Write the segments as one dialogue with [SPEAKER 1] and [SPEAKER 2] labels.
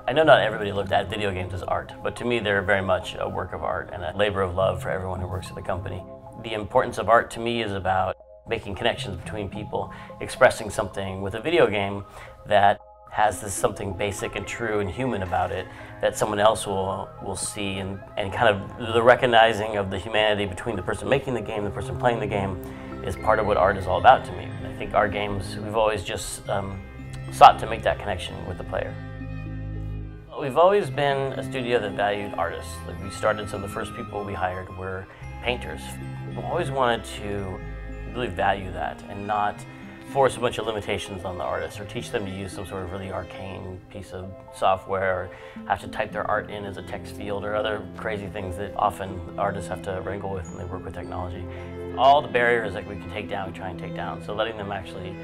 [SPEAKER 1] I know not everybody looked at video games as art, but to me they're very much a work of art and a labor of love for everyone who works at the company. The importance of art to me is about making connections between people, expressing something with a video game that has this something basic and true and human about it that someone else will see, and kind of the recognizing of the humanity between the person making the game, the person playing the game, is part of what art is all about to me. I think our games, we've always just sought to make that connection with the player. We've always been a studio that valued artists. Like, we started, some of the first people we hired were painters. We always wanted to really value that and not force a bunch of limitations on the artists or teach them to use some sort of really arcane piece of software or have to type their art in as a text field or other crazy things that often artists have to wrangle with when they work with technology. All the barriers that we can take down, we try and take down. So letting them actually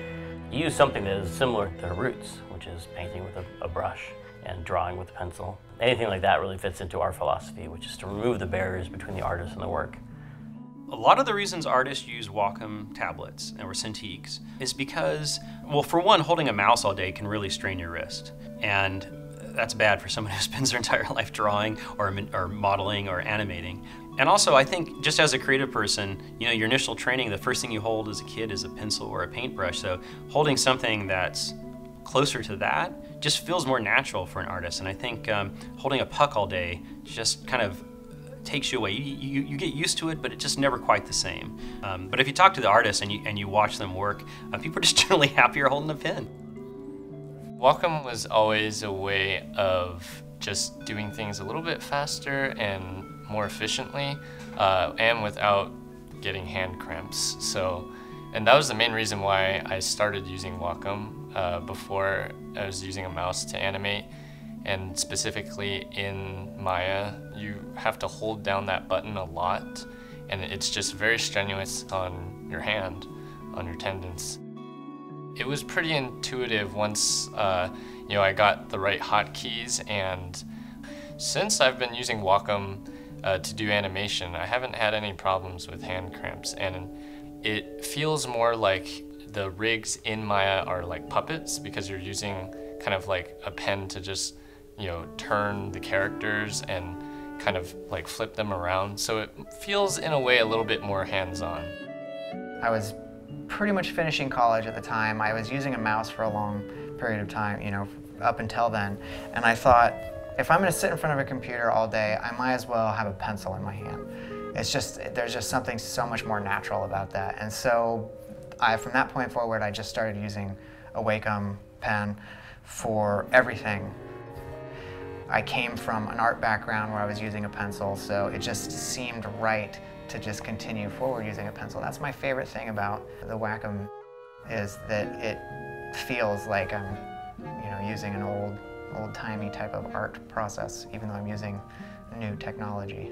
[SPEAKER 1] use something that is similar to their roots, which is painting with a brush and drawing with a pencil. Anything like that really fits into our philosophy, which is to remove the barriers between the artist and the work.
[SPEAKER 2] A lot of the reasons artists use Wacom tablets or Cintiqs is because, well, for one, holding a mouse all day can really strain your wrist. And that's bad for someone who spends their entire life drawing or modeling or animating. And also, I think just as a creative person, you know, your initial training, the first thing you hold as a kid is a pencil or a paintbrush. So holding something that's closer to that just feels more natural for an artist. And I think holding a puck all day just kind of takes you away. You get used to it, but it's just never quite the same. But if you talk to the artists and you watch them work, people are just generally happier holding a pen.
[SPEAKER 3] Wacom was always a way of just doing things a little bit faster and more efficiently, and without getting hand cramps. And that was the main reason why I started using Wacom. Before I was using a mouse to animate, and specifically in Maya, you have to hold down that button a lot, and it's just very strenuous on your hand, on your tendons. It was pretty intuitive once you know, I got the right hotkeys, and since I've been using Wacom to do animation, I haven't had any problems with hand cramps, and it feels more like the rigs in Maya are like puppets, because you're using kind of like a pen to just, you know, turn the characters and kind of like flip them around. So it feels in a way a little bit more hands-on.
[SPEAKER 4] I was pretty much finishing college at the time. I was using a mouse for a long period of time, you know, up until then. And I thought, if I'm gonna sit in front of a computer all day, I might as well have a pencil in my hand. It's just, there's just something so much more natural about that. And so from that point forward, I just started using a Wacom pen for everything. I came from an art background where I was using a pencil, so it just seemed right to just continue forward using a pencil. That's my favorite thing about the Wacom, is that it feels like I'm, you know, using an old-timey type of art process, even though I'm using new technology.